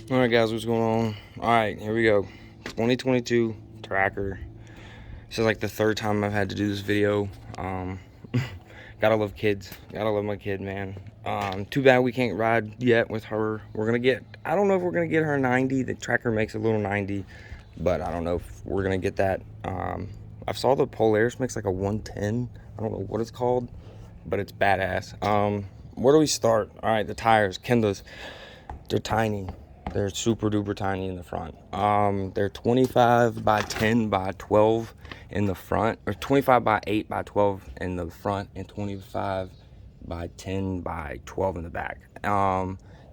Alright guys, what's going on? Alright, here we go. 2022 tracker. This is like the third time I've had to do this video. Gotta love kids. Gotta love my kid, man. Too bad we can't ride yet with her. I don't know if we're gonna get her 90. The tracker makes a little 90, but I don't know if we're gonna get that. I saw the Polaris makes like a 110. I don't know what it's called, but it's badass. Where do we start? Alright, the tires, Kendas. They're tiny. They're super duper tiny in the front. They're 25 by 10 by 12 in the front, or 25 by 8 by 12 in the front, and 25 by 10 by 12 in the back.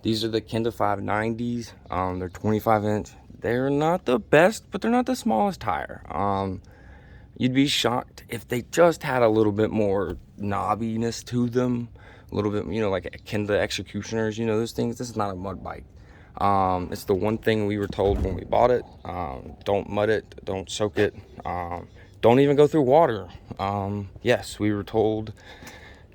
These are the Kenda 590s. They're 25 inch. They're not the best, but they're not the smallest tire. You'd be shocked if they just had a little bit more knobbiness to them. A little bit, like Kenda Executioners, those things. This is not a mud bike. It's the one thing we were told when we bought it. Don't mud it, don't soak it, don't even go through water. Yes, we were told,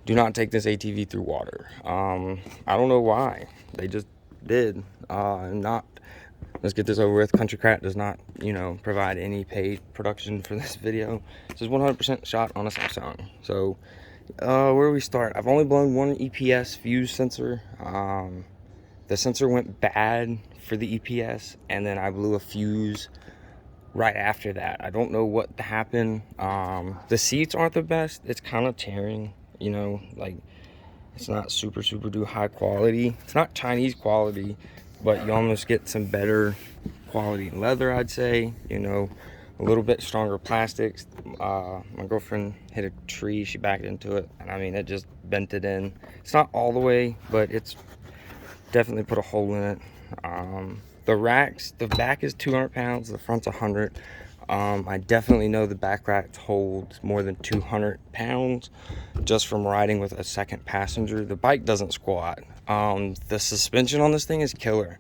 do not take this ATV through water. I don't know why. They just did. Let's get this over with. Country Crat does not, provide any paid production for this video. This is 100% shot on a Samsung. So, where do we start? I've only blown one EPS fuse sensor. The sensor went bad for the EPS, and then I blew a fuse right after that. I don't know what happened. The seats aren't the best. It's kind of tearing, it's not super duper high quality. It's not Chinese quality, but you almost get some better quality leather, I'd say. A little bit stronger plastics. My girlfriend hit a tree, she backed into it, and it just bent it in. It's not all the way, but it's definitely put a hole in it. The racks, the back is 200 pounds, the front's 100. I definitely know the back rack holds more than 200 pounds just from riding with a second passenger. The bike doesn't squat. The suspension on this thing is killer.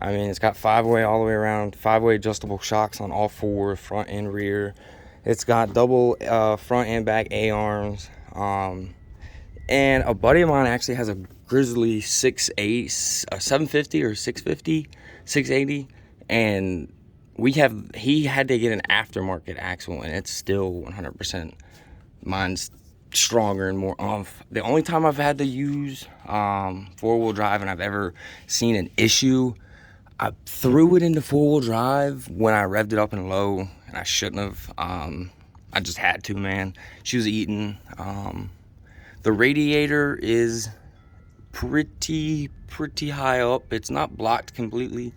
It's got 5-way all the way around, 5-way adjustable shocks on all four, front and rear. It's got double front and back A-arms. And a buddy of mine actually has a Grizzly 750 or 650, 680, and he had to get an aftermarket axle, and it's still 100%. Mine's stronger and more oomph. The only time I've had to use four-wheel drive and I've ever seen an issue, I threw it into four-wheel drive when I revved it up and low, and I shouldn't have. I just had to, man. She was eating. The radiator is pretty high up. It's not blocked completely.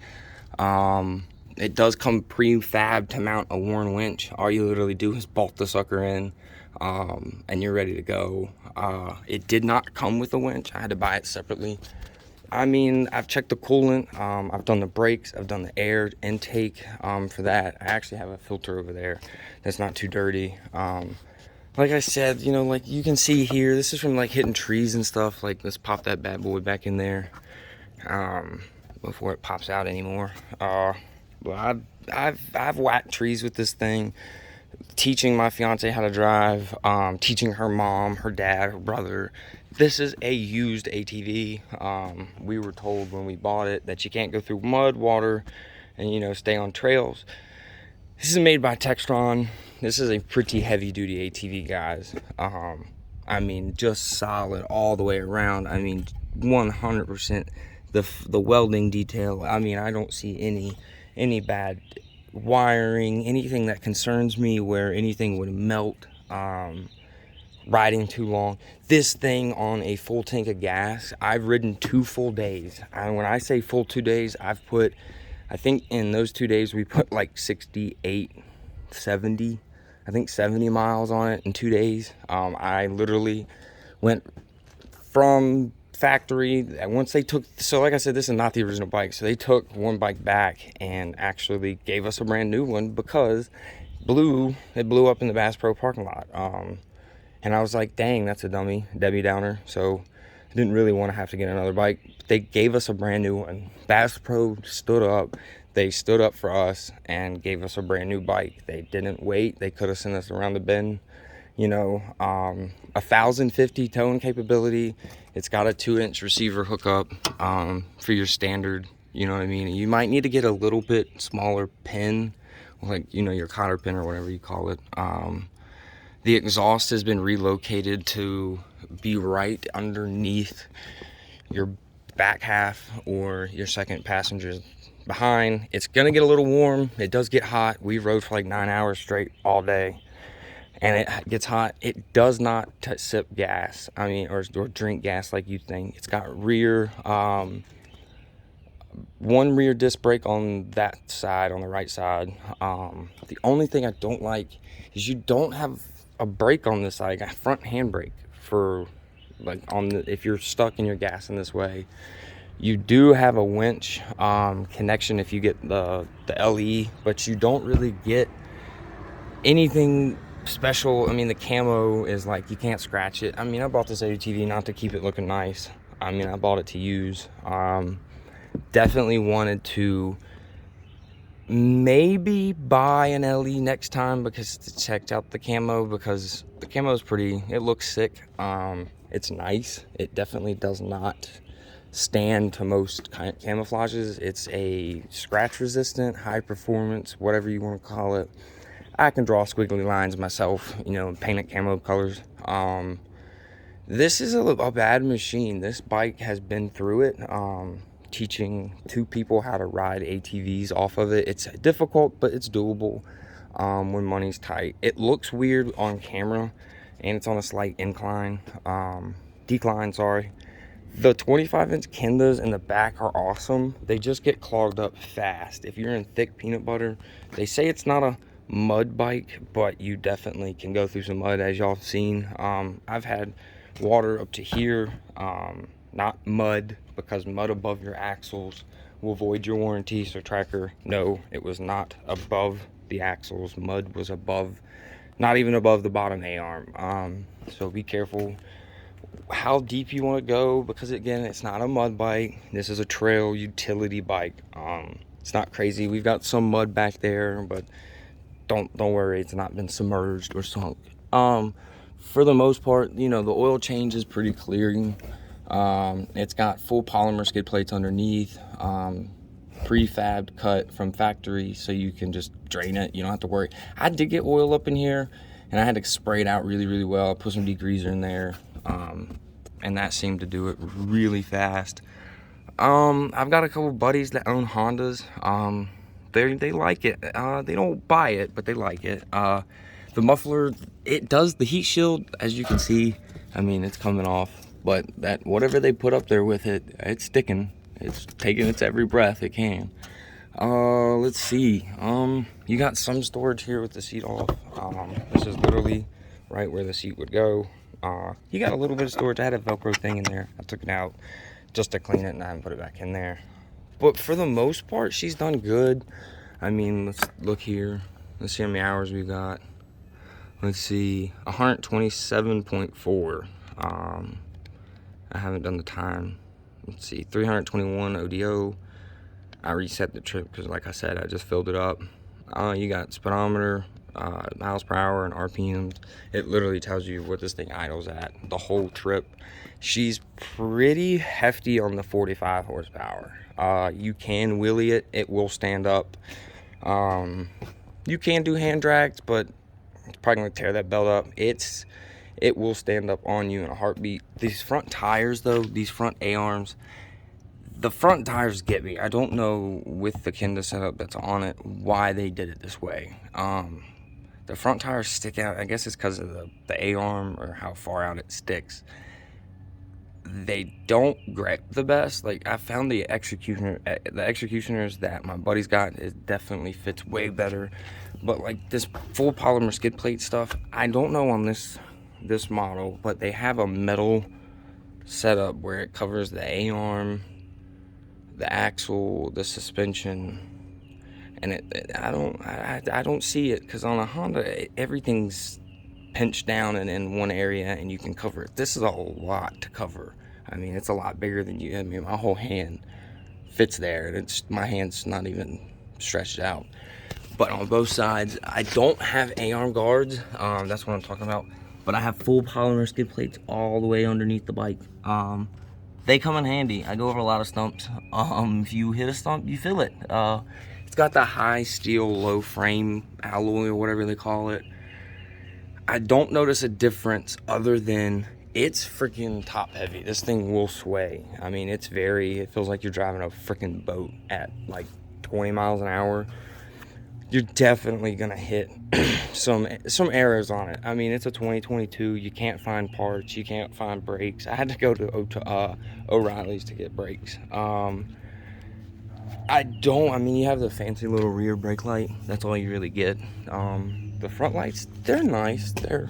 It does come prefab to mount a Warn winch. All you literally do is bolt the sucker in, and you're ready to go. It did not come with a winch. I had to buy it separately. I've checked the coolant. I've done the brakes. I've done the air intake for that. I actually have a filter over there that's not too dirty. Like I said, you can see here, this is from hitting trees and stuff. Let's pop that bad boy back in there before it pops out anymore. But I've whacked trees with this thing, teaching my fiance how to drive, teaching her mom, her dad, her brother. This is a used ATV. We were told when we bought it that you can't go through mud, water, and stay on trails. This is made by Textron. This is a pretty heavy duty ATV, guys. Just solid all the way around. 100% the welding detail. I don't see any bad wiring, anything that concerns me where anything would melt riding too long. This thing on a full tank of gas, I've ridden 2 full days. When I say full 2 days, I think in those 2 days we put 68, 70, 70 miles on it in 2 days. I literally went from factory. Once they took, so like I said, this is not the original bike. So they took one bike back and actually gave us a brand new one because it blew up in the Bass Pro parking lot. And I was like, dang, that's a Debbie Downer. So I didn't really want to have to get another bike. They gave us a brand new one. Bass Pro stood up. They stood up for us and gave us a brand new bike. They didn't wait. They could have sent us around the bend. 1,050 towing capability. It's got a 2-inch receiver hookup for your standard You know what I mean? You might need to get a little bit smaller pin, like, you know, your cotter pin or whatever you call it. The exhaust has been relocated to be right underneath your back half or your second passenger's behind. It's gonna get a little warm. It does get hot. We rode for like 9 hours straight all day, and it gets hot. It does not sip gas, I mean, or drink gas like you think. It's got rear one rear disc brake on that side, on the right side. The only thing I don't like is you don't have a brake on this side, a front handbrake for like on the, if you're stuck in your gas in this way. You do have a winch connection if you get the LE, but you don't really get anything special. I mean, the camo is like, you can't scratch it. I mean, I bought this ATV not to keep it looking nice. I mean, I bought it to use. Definitely wanted to maybe buy an LE next time because it checked out the camo, because the camo is pretty, it looks sick. It's nice. It definitely does not stand to most camouflages. It's a scratch resistant, high performance, whatever you want to call it. I can draw squiggly lines myself, you know, paint it camo colors. This is a bad machine. This bike has been through it. Teaching 2 people how to ride ATVs off of it. It's difficult, but it's doable when money's tight. It looks weird on camera, and it's on a slight decline, sorry. The 25-inch Kendas in the back are awesome. They just get clogged up fast. If you're in thick peanut butter, they say it's not a mud bike, but you definitely can go through some mud, as y'all have seen. I've had water up to here, not mud, because mud above your axles will void your warranty. So tracker, no, it was not above the axles. Mud was above, not even above the bottom A-arm. So be careful how deep you want to go, because again, it's not a mud bike. This is a trail utility bike. It's not crazy. We've got some mud back there, but don't worry, it's not been submerged or sunk. For the most part, you know, the oil change is pretty clear. It's got full polymer skid plates underneath, prefabbed cut from factory, so you can just drain it. You don't have to worry. I did get oil up in here, and I had to spray it out really well. I put some degreaser in there, and that seemed to do it really fast. I've got a couple buddies that own Hondas. They like it. They don't buy it, but they like it. The muffler, it does the heat shield, as you can see. I mean, it's coming off, but that whatever they put up there with it, it's sticking. It's taking its every breath it can. Let's see. You got some storage here with the seat off. This is literally right where the seat would go. You got a little bit of storage. I had a Velcro thing in there. I took it out just to clean it, and I haven't put it back in there. But for the most part, she's done good. I mean, let's look here. Let's see how many hours we got. Let's see, 127.4. I haven't done the time. Let's see, 321 ODO. I reset the trip because, like I said, I just filled it up. You got speedometer, miles per hour, and RPMs. It literally tells you what this thing idles at the whole trip. She's pretty hefty on the 45 horsepower. You can wheelie it. It will stand up. You can do hand drags, but it's probably going to tear that belt up. It will stand up on you in a heartbeat. These front tires, though, these front A-arms, the front tires get me. I don't know, with the Kenda setup that's on it, why they did it this way. The front tires stick out. I guess it's because of the A-arm or how far out it sticks. They don't grip the best. Like, I found the executioners that my buddy's got, it definitely fits way better. But like this full polymer skid plate stuff, I don't know on this model, but they have a metal setup where it covers the A-arm, the axle, the suspension, and I don't see it, because on a Honda everything's pinched down and in one area and you can cover it. This is a lot to cover. I mean, it's a lot bigger than you. I mean, my whole hand fits there, and my hand's not even stretched out. But on both sides, I don't have A-arm guards. That's what I'm talking about. But I have full polymer skid plates all the way underneath the bike. they come in handy. I go over a lot of stumps. If you hit a stump, you feel it. It's got the high steel, low frame alloy or whatever they call it. I don't notice a difference other than it's freaking top heavy. This thing will sway. I mean, it feels like you're driving a freaking boat at like 20 miles an hour. You're definitely gonna hit some errors on it. I mean, it's a 2022. You can't find parts. You can't find brakes. I had to go to O'Reilly's to get brakes. I mean, you have the fancy little rear brake light. That's all you really get. The front lights, they're nice. They're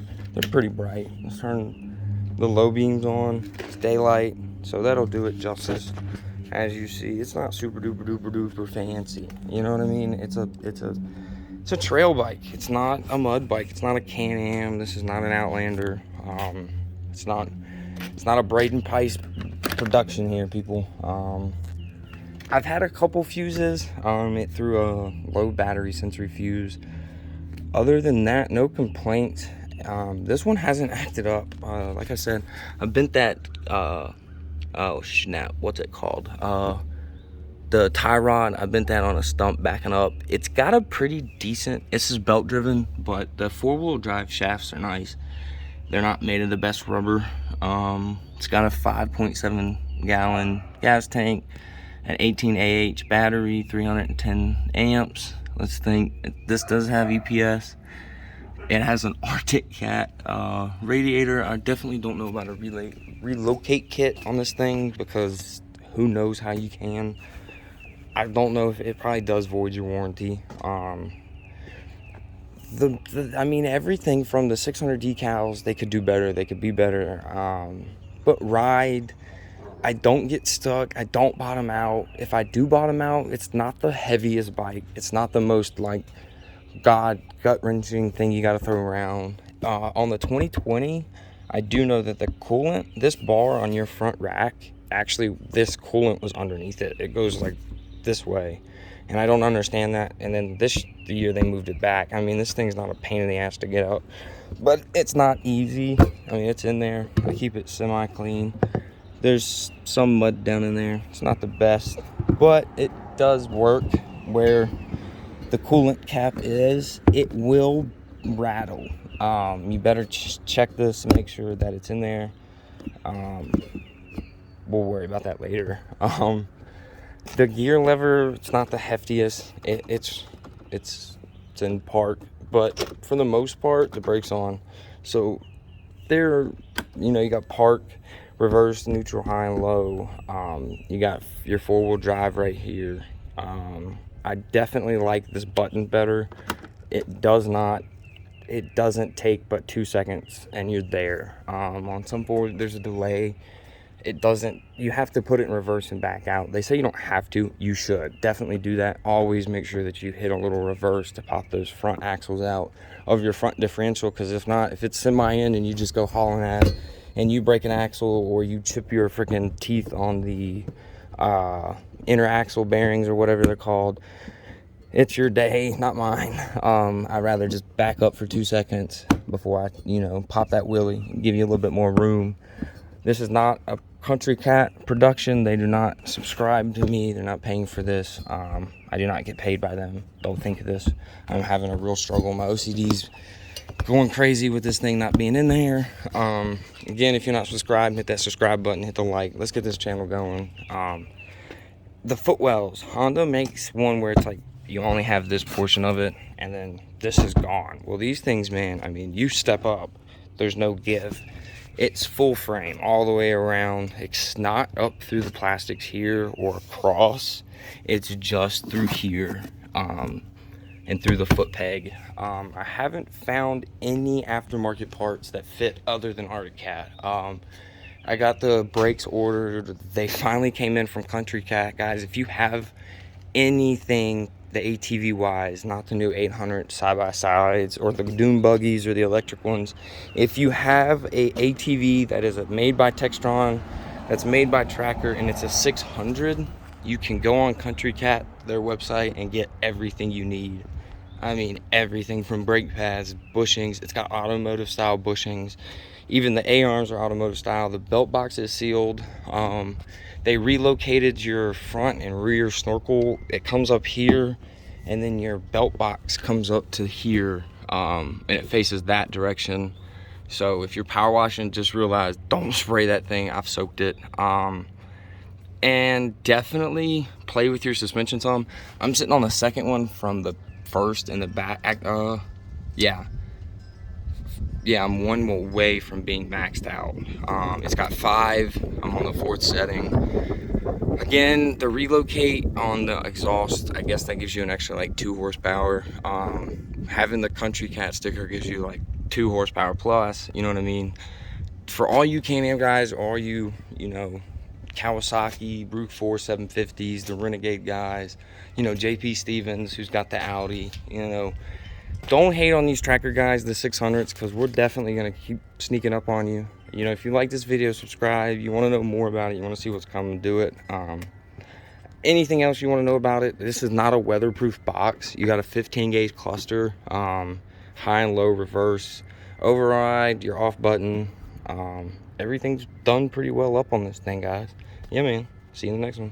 pretty bright. Let's turn the low beams on. It's daylight, so that'll do it justice. As you see, it's not super duper fancy. You know what I mean? It's a trail bike. It's not a mud bike. It's not a Can-Am. This is not an Outlander. It's not a Braden Pice production here, people. I've had a couple fuses. It threw a low battery sensory fuse. Other than that, no complaints. This one hasn't acted up. Like I said, I bent that, oh snap, what's it called? The tie rod, I bent that on a stump backing up. It's got a pretty decent, this is belt driven, but the 4-wheel drive shafts are nice. They're not made of the best rubber. It's got a 5.7 gallon gas tank, an 18 AH battery, 310 amps. Let's think, this does have EPS. It has an Arctic Cat radiator. I definitely don't know about a relocate kit on this thing, because who knows how you can. I don't know if it probably does void your warranty. I mean, everything from the 600 decals, they could do better, they could be better. But ride, I don't get stuck, I don't bottom out. If I do bottom out, it's not the heaviest bike. It's not the most like gut-wrenching thing you gotta throw around. On the 2020, I do know that the coolant, this bar on your front rack, actually this coolant was underneath it. It goes like this way, and I don't understand that. And then this year they moved it back. I mean, this thing's not a pain in the ass to get out, but it's not easy. I mean, it's in there. I keep it semi-clean. There's some mud down in there. It's not the best, but it does work. Where the coolant cap is, it will rattle. You better check this and make sure that it's in there. We'll worry about that later. The gear lever, it's not the heftiest. It's in park, but for the most part, the brake's on. So there, you got park, reverse, neutral, high, and low. You got your 4-wheel drive right here. I definitely like this button better. It doesn't take but 2 seconds and you're there. On some 4, there's a delay. You have to put it in reverse and back out. They say you don't have to. You should definitely do that. Always make sure that you hit a little reverse to pop those front axles out of your front differential, because if not, if it's semi-in and you just go hauling ass and you break an axle or you chip your freaking teeth on the inner axle bearings or whatever they're called, it's your day, not mine. I'd rather just back up for 2 seconds before I pop that wheelie, give you a little bit more room. This is not a Country Cat production. They do not subscribe to me. They're not paying for this. I do not get paid by them. Don't think of this. I'm having a real struggle. My OCD's going crazy with this thing not being in there. Again, if you're not subscribed, hit that subscribe button, hit the like. Let's get this channel going. The footwells. Honda makes one where it's like you only have this portion of it and then this is gone. Well, these things, man, I mean, you step up, there's no give. It's full frame all the way around. It's not up through the plastics here or across. It's just through here and through the foot peg. I haven't found any aftermarket parts that fit other than Arctic Cat. I got the brakes ordered. They finally came in from Country Cat. Guys, if you have anything, the ATV wise, not the new 800 side-by-sides or the dune buggies or the electric ones, if you have a ATV that is made by Textron, that's made by Tracker, and it's a 600, you can go on Country Cat, their website, and get everything you need. I mean, everything from brake pads, bushings. It's got automotive style bushings. Even the A-arms are automotive style. The belt box is sealed. They relocated your front and rear snorkel. It comes up here, and then your belt box comes up to here, and it faces that direction. So if you're power washing, just realize, don't spray that thing. I've soaked it. And definitely play with your suspension some. I'm sitting on the second one from the first in the back. Yeah, I'm one away from being maxed out. It's got 5. I'm on the 4th setting. Again, the relocate on the exhaust, I guess that gives you an extra like 2 horsepower. Having the Country Cat sticker gives you like 2 horsepower plus, you know what I mean? For all you Can-Am guys, all you know, Kawasaki, Brute 4 750s, the Renegade guys, you know, JP Stevens, who's got the Audi, you know, don't hate on these tracker guys, the 600s, because we're definitely going to keep sneaking up on you. You know, if you like this video, subscribe. You want to know more about it, you want to see what's coming, do it. Anything else you want to know about it, this is not a weatherproof box. You got a 15 gauge cluster, high and low reverse, override, your off button. Everything's done pretty well up on this thing, guys. Yeah, man. See you in the next one.